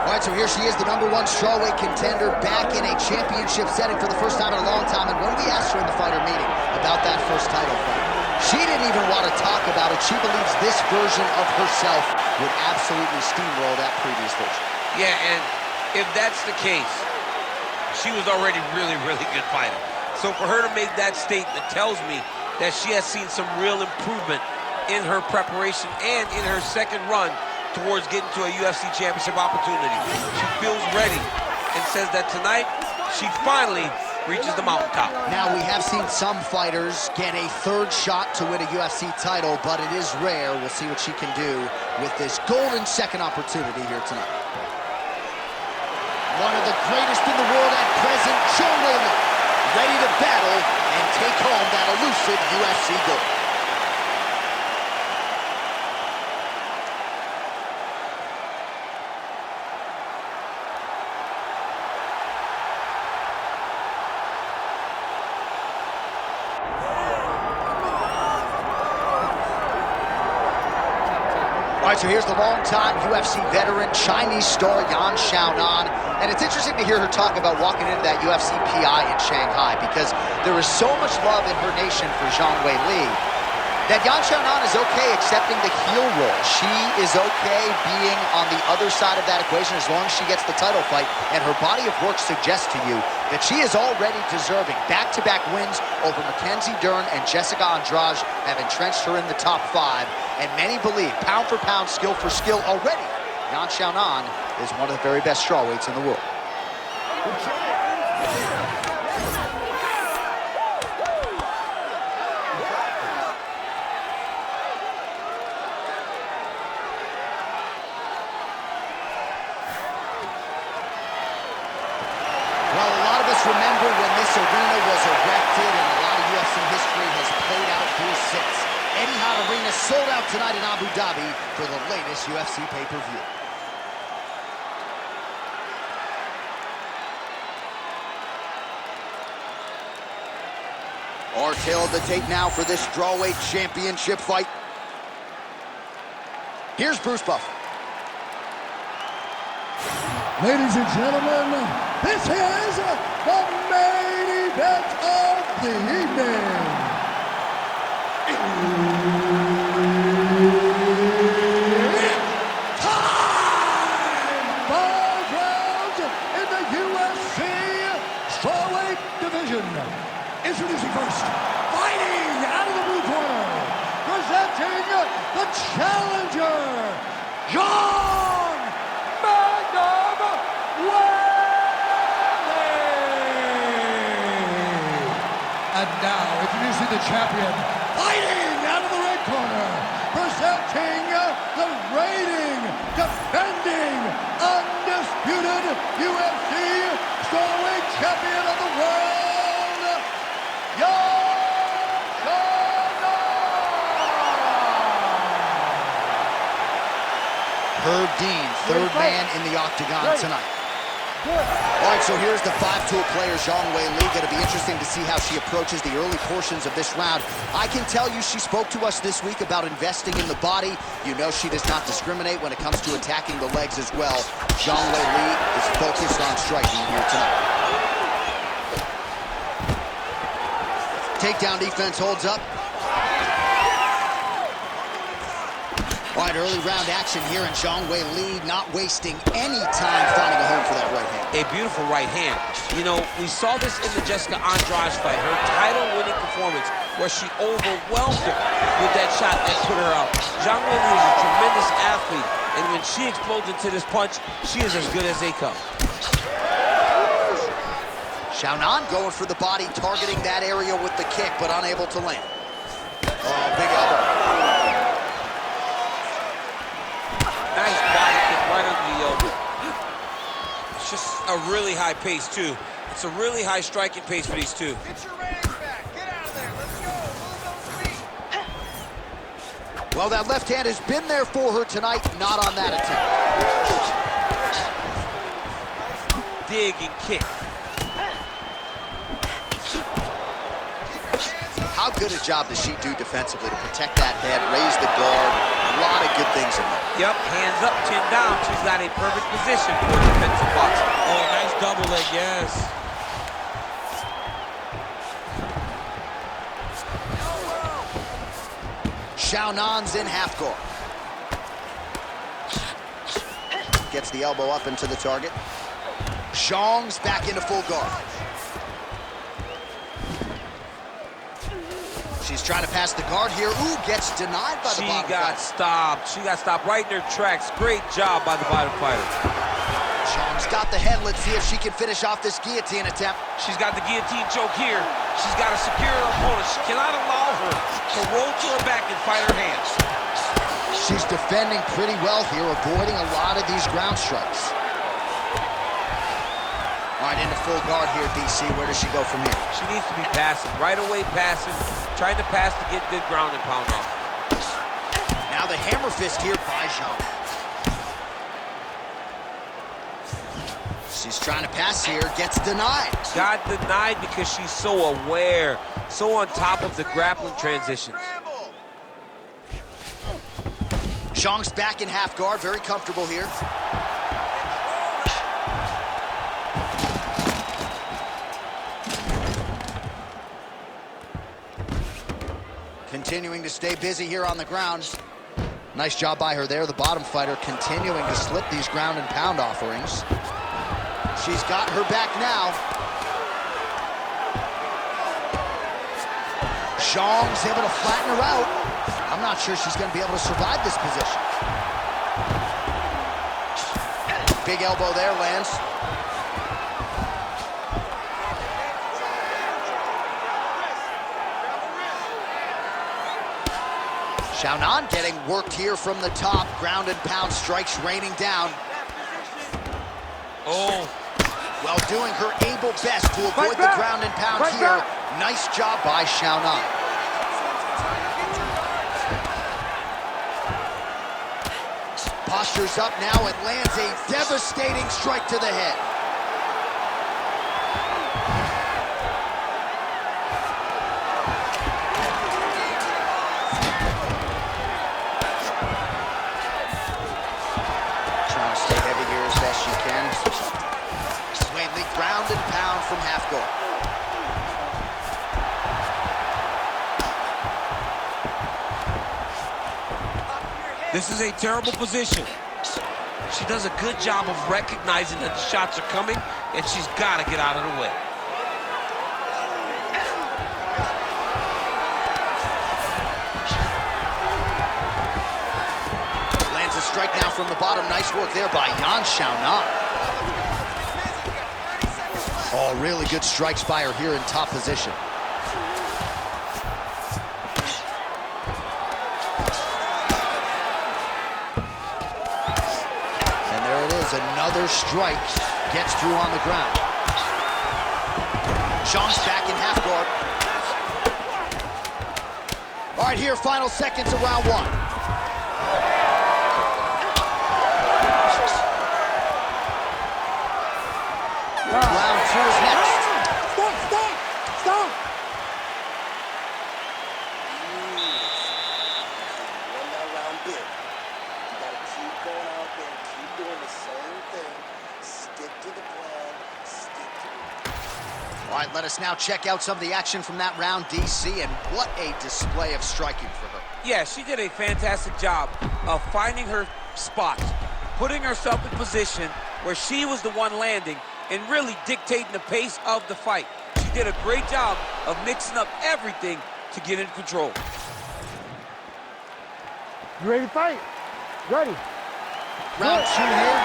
All right, so here she is, the #1 strawweight contender, back in a championship setting for the first time in a long time. And when we asked her in the fighter meeting about that first title fight, she didn't even want to talk about it. She believes this version of herself would absolutely steamroll that previous version. Yeah, and if that's the case, she was already really good fighter. So for her to make that statement tells me that she has seen some real improvement in her preparation and in her second run towards getting to a UFC championship opportunity. She feels ready and says that tonight she finally reaches the mountaintop. Now, we have seen some fighters get a third shot to win a UFC title, but it is rare. We'll see what she can do with this golden second opportunity here tonight. One of the greatest in the world at present, Zhang Weili, ready to battle and take home that elusive UFC gold. All right, so here's the longtime UFC veteran, Chinese star Yan Xiaonan. And it's interesting to hear her talk about walking into that UFC PI in Shanghai, because there is so much love in her nation for Zhang Weili that Yan Xiaonan is okay accepting the heel role. She is okay being on the other side of that equation as long as she gets the title fight. And her body of work suggests to you that she is already deserving. Back-to-back wins over Mackenzie Dern and Jessica Andrade have entrenched her in the top 5. And many believe, pound for pound, skill for skill already, Yan Xiaonan is one of the very best strawweights in the world. Well, a lot of us remember when this arena was erected, and a lot of UFC history has played out here since. Etihad Arena sold out tonight in Abu Dhabi for the latest UFC pay-per-view. Our tale of the tape now for this strawweight championship fight. Here's Bruce Buffer. Ladies and gentlemen, this is the main event of the evening. Time! 5 rounds in the UFC strawweight division. Introducing first, fighting out of the blue corner, presenting the challenger, Zhang Weili. And now, introducing the champion, fighting out of the red corner, presenting the reigning, defending, undisputed UFC strawweight champion of the world, Yan Xiaonan. Herb Dean, third man in the octagon tonight. All right, so here's the 5-tool player, Zhang Weili. Going to be interesting to see how she approaches the early portions of this round. I can tell you she spoke to us this week about investing in the body. You know she does not discriminate when it comes to attacking the legs as well. Zhang Weili is focused on striking here tonight. Takedown defense holds up. All right, early round action here, and Zhang Weili not wasting any time finding a home for that right hand. A beautiful right hand. You know, we saw this in the Jessica Andrade fight, her title-winning performance, where she overwhelmed her with that shot that put her out. Zhang Weili is a tremendous athlete, and when she explodes into this punch, she is as good as they come. Xiaonan going for the body, targeting that area with the kick, but unable to land. Oh, big elbow. Nice body kick right under the elbow. It's just a really high pace, too. It's a really high striking pace for these two. Get your range back. Get out of there. Let's go. Move those feet. Well, that left hand has been there for her tonight, not on that attempt. Dig and kick. How good a job does she do defensively to protect that head, raise the guard? A lot of good things in there. Yep, hands up, chin down. She's got a perfect position for defensive boxing. Oh, nice double leg, yes. Xiaonan's in half guard. Gets the elbow up into the target. Zhang's back into full guard. She's trying to pass the guard here. Ooh, gets denied by the bottom fighter. She got stopped right in her tracks. Great job by the bottom fighter. Zhang's got the head. Let's see if she can finish off this guillotine attempt. She's got the guillotine choke here. She's got to secure her opponent. She cannot allow her to roll to her back and fight her hands. She's defending pretty well here, avoiding a lot of these ground strikes. All right, into full guard here, DC. Where does she go from here? She needs to be passing, right away passing, trying to pass to get good ground and pound off. Now the hammer fist here by Zhang. She's trying to pass here, gets denied. Got denied because she's so aware, so on top of the grappling transitions. Zhang's back in half guard, very comfortable here. Continuing to stay busy here on the ground. Nice job by her there. The bottom fighter continuing to slip these ground and pound offerings. She's got her back now. Zhang's able to flatten her out. I'm not sure she's going to be able to survive this position. Big elbow there lands. Xiaonan getting worked here from the top. Ground and pound strikes raining down. Oh. Well, doing her able best to avoid the ground and pound here. Nice job by Xiaonan. Postures up now and lands a devastating strike to the head. Trying to stay heavy here as best she can. Weili ground and pound from half guard. This is a terrible position. She does a good job of recognizing that the shots are coming, and she's got to get out of the way. Lands a strike now from the bottom. Nice work there by Yan Xiaonan. Oh, really good strikes by her here in top position. Another strike gets through on the ground. Zhang's back in half guard. All right, here, final seconds of round one. Round two is next. Stop! Run that round big. You gotta keep going out there, keep doing the same thing. Stick to the plan, stick to the... All right, let us now check out some of the action from that round, DC, and what a display of striking for her. Yeah, she did a fantastic job of finding her spots, putting herself in position where she was the one landing and really dictating the pace of the fight. She did a great job of mixing up everything to get in control. You ready to fight? Ready. Round two here.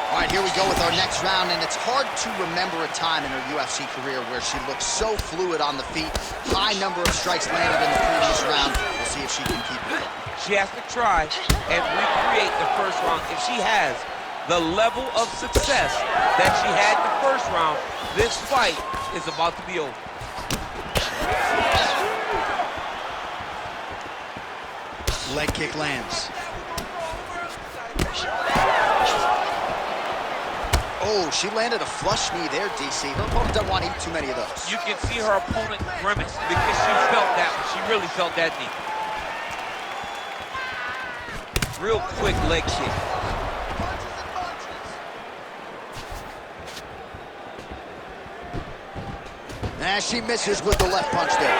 All right, here we go with our next round, and it's hard to remember a time in her UFC career where she looked so fluid on the feet. High number of strikes landed in the previous round. We'll see if she can keep it up. She has to try and recreate the first round. If she has the level of success that she had in the first round, this fight is about to be over. Leg kick lands. Oh, she landed a flush knee there, DC. Her opponent doesn't want to eat too many of those. You can see her opponent grimace because she felt that one. She really felt that knee. Real quick leg kick. And she misses with the left punch there.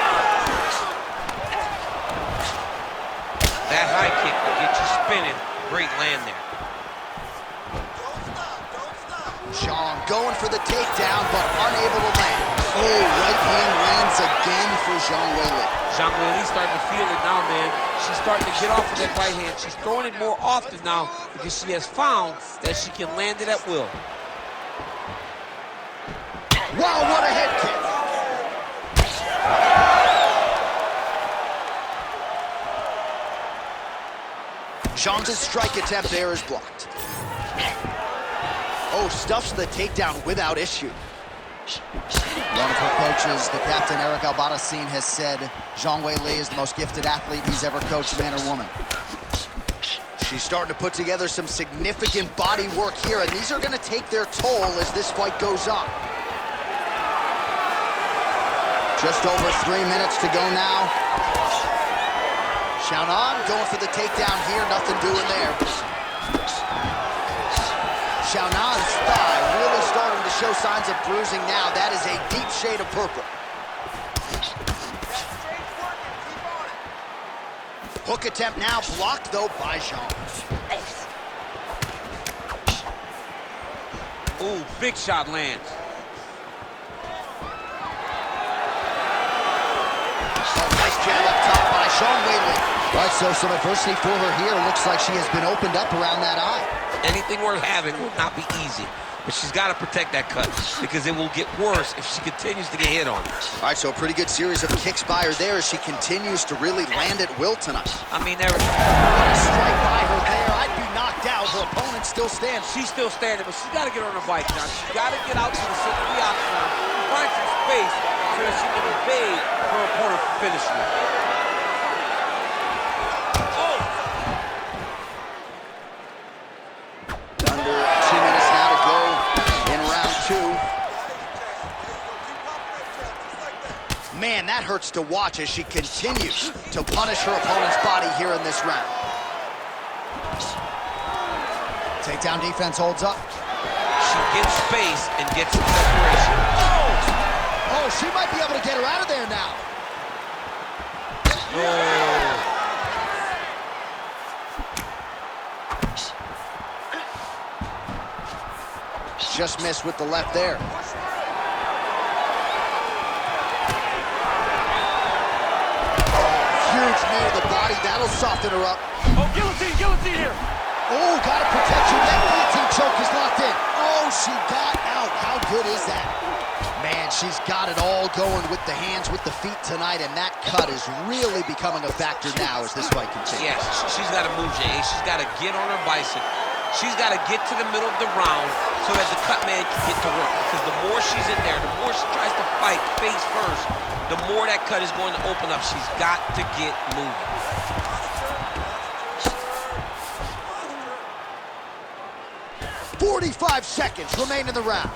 That high kick will get you spinning. Great land there. Zhang going for the takedown, but unable to land. Oh, right hand lands again for Zhang Weili. Zhang Weili starting to feel it now, man. She's starting to get off of that right hand. She's throwing it more often now because she has found that she can land it at will. Wow, what a head kick. Zhang's strike attempt there is blocked. Oh, stuffs the takedown without issue. One of her coaches, the captain Eric Albarracin, has said Zhang Weili is the most gifted athlete he's ever coached, man or woman. She's starting to put together some significant body work here, and these are going to take their toll as this fight goes on. Just over 3 minutes to go now. Xiaonan going for the takedown here, nothing doing there. Xiaonan's thigh really starting to show signs of bruising now. That is a deep shade of purple. Hook attempt now blocked, though, by Zhang. Ooh, big shot lands. Oh, nice jab up top by Zhang Weili. All right, so some adversity for her here. Looks like she has been opened up around that eye. Anything worth having will not be easy, but she's got to protect that cut because it will get worse if she continues to get hit on. All right, so a pretty good series of kicks by her there as she continues to really land at will tonight. I mean, there was What a strike by her there. I'd be knocked out. Her opponent still stands. she's still standing, but she's got to get on her bike, John. She's got to get out to the center of the octagon, find some space so that she can evade her opponent from finishing her. Under 2 minutes now to go in round 2. Man, that hurts to watch as she continues to punish her opponent's body here in this round. Takedown defense holds up. She gets space and gets some separation. Oh, she might be able to get her out of there now. Just missed with the left there. Huge knee to the body. That'll soften her up. Oh, guillotine here. Oh, got to protect you. That guillotine choke is locked in. Oh, she got out. How good is that? Man, she's got it all going with the hands, with the feet tonight, and that cut is really becoming a factor now as this fight continues. Yes, she's got to move, Jay. She's got to get on her bicycle. She's got to get to the middle of the round so that the cut man can get to work. Because the more she's in there, the more she tries to fight face first, the more that cut is going to open up. She's got to get moving. 45 seconds remain in the round.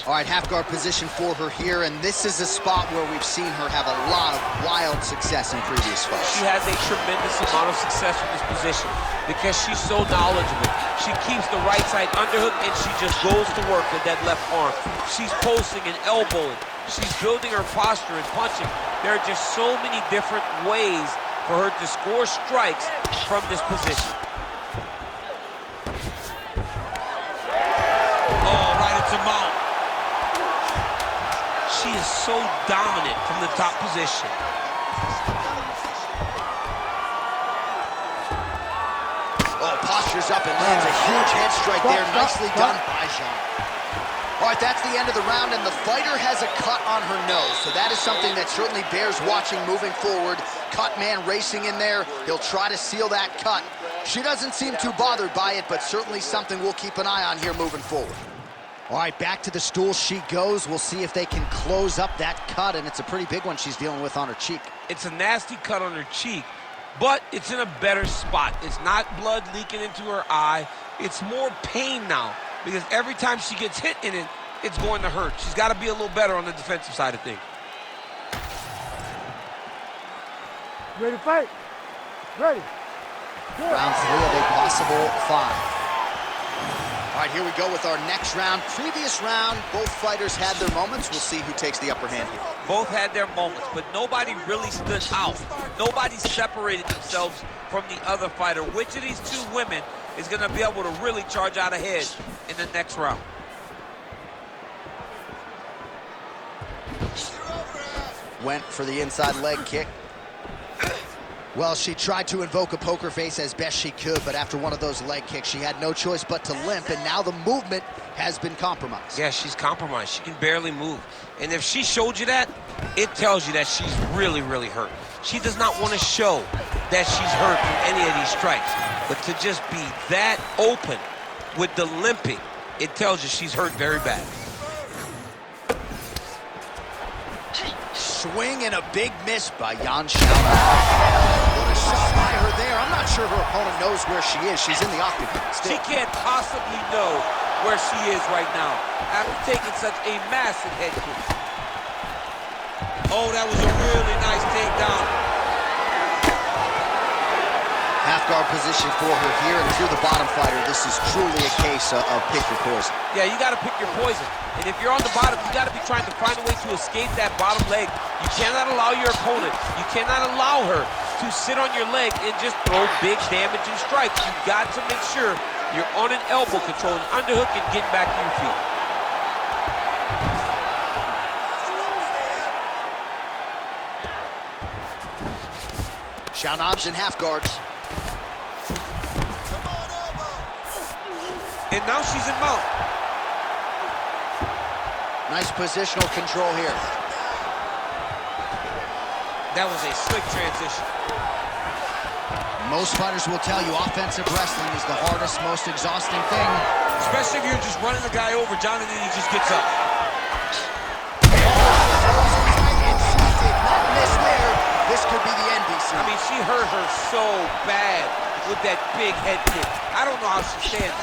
All right, half guard position for her here, and this is a spot where we've seen her have a lot of wild success in previous fights. She has a tremendous amount of success in this position because she's so knowledgeable. She keeps the right side underhook, and she just goes to work with that left arm. She's posting and elbowing. She's building her posture and punching. There are just so many different ways for her to score strikes from this position. Oh, right into mount. She is so dominant from the top position. Oh, postures up and lands a huge head strike there. Nicely done by Zhang. All right, that's the end of the round, and the fighter has a cut on her nose, so that is something that certainly bears watching moving forward. Cut man racing in there. He'll try to seal that cut. She doesn't seem too bothered by it, but certainly something we'll keep an eye on here moving forward. All right, back to the stool she goes. We'll see if they can close up that cut, and it's a pretty big one she's dealing with on her cheek. It's a nasty cut on her cheek, but it's in a better spot. It's not blood leaking into her eye. It's more pain now. because every time she gets hit in it, it's going to hurt. She's got to be a little better on the defensive side of things. Ready to fight? Ready. Round 3 of a possible 5. All right, here we go with our next round. Previous round, both fighters had their moments. We'll see who takes the upper hand here. Both had their moments, but nobody really stood out. Nobody separated themselves from the other fighter. Which of these two women is going to be able to really charge out ahead in the next round? Went for the inside leg kick. Well, she tried to invoke a poker face as best she could, but after one of those leg kicks, she had no choice but to limp, and now the movement has been compromised. Yeah, she's compromised. She can barely move. And if she showed you that, it tells you that she's really, really hurt. She does not want to show that she's hurt from any of these strikes, but to just be that open with the limping, it tells you she's hurt very bad. Swing and a big miss by Yan Xiaonan. What a shot by her there. I'm not sure her opponent knows where she is. She's in the octagon still. She can't possibly know where she is right now after taking such a massive head kick. Oh, that was a really nice takedown. Half guard position for her here, and through the bottom fighter, this is truly a case of pick your poison. Yeah, you got to pick your poison. And if you're on the bottom, you got to be trying to find a way to escape that bottom leg. You cannot allow your opponent, you cannot allow her to sit on your leg and just throw big damaging strikes. You got to make sure you're on an elbow control, an underhook, and getting back to your feet. Xiaonan's in half guards. And now she's in mount. Nice positional control here. That was a slick transition. Most fighters will tell you offensive wrestling is the hardest, most exhausting thing. Especially if you're just running the guy over, John, and then he just gets up. And she did not miss there. This could be the NBC. I mean, she hurt her so bad with that big head kick. I don't know how she stands.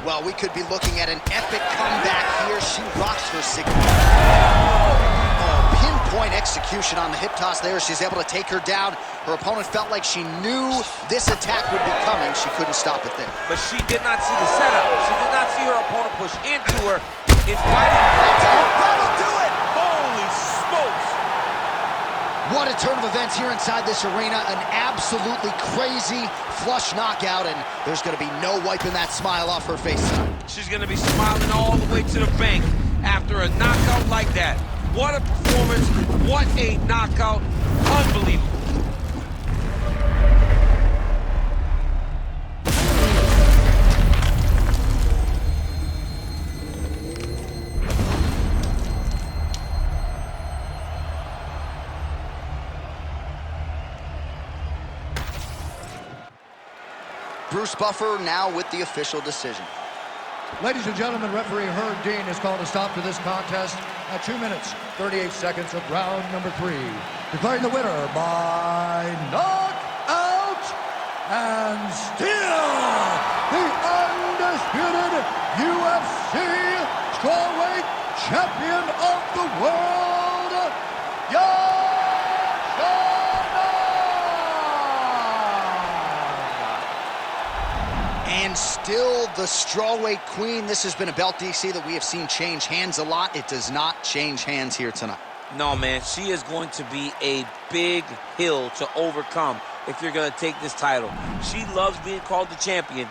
Well, we could be looking at an epic comeback here. She rocks her signature. Pinpoint execution on the hip toss there. She's able to take her down. Her opponent felt like she knew this attack would be coming. She couldn't stop it there. But she did not see the setup. She did not see her opponent push into her. Inviting That'll do it! Holy smokes! What a turn of events here inside this arena. An absolutely crazy flush knockout, and there's going to be no wiping that smile off her face. She's going to be smiling all the way to the bank after a knockout like that. What a performance. What a knockout. Unbelievable. Bruce Buffer now with the official decision. Ladies and gentlemen, referee Herb Dean has called a stop to this contest at 2 minutes, 38 seconds of round number 3. Declaring the winner by knockout and still the undisputed UFC strawweight champion of the world, Yan And still the strawweight queen. This has been a belt, DC, that we have seen change hands a lot. It does not change hands here tonight. No, man, she is going to be a big hill to overcome if you're going to take this title. She loves being called the champion.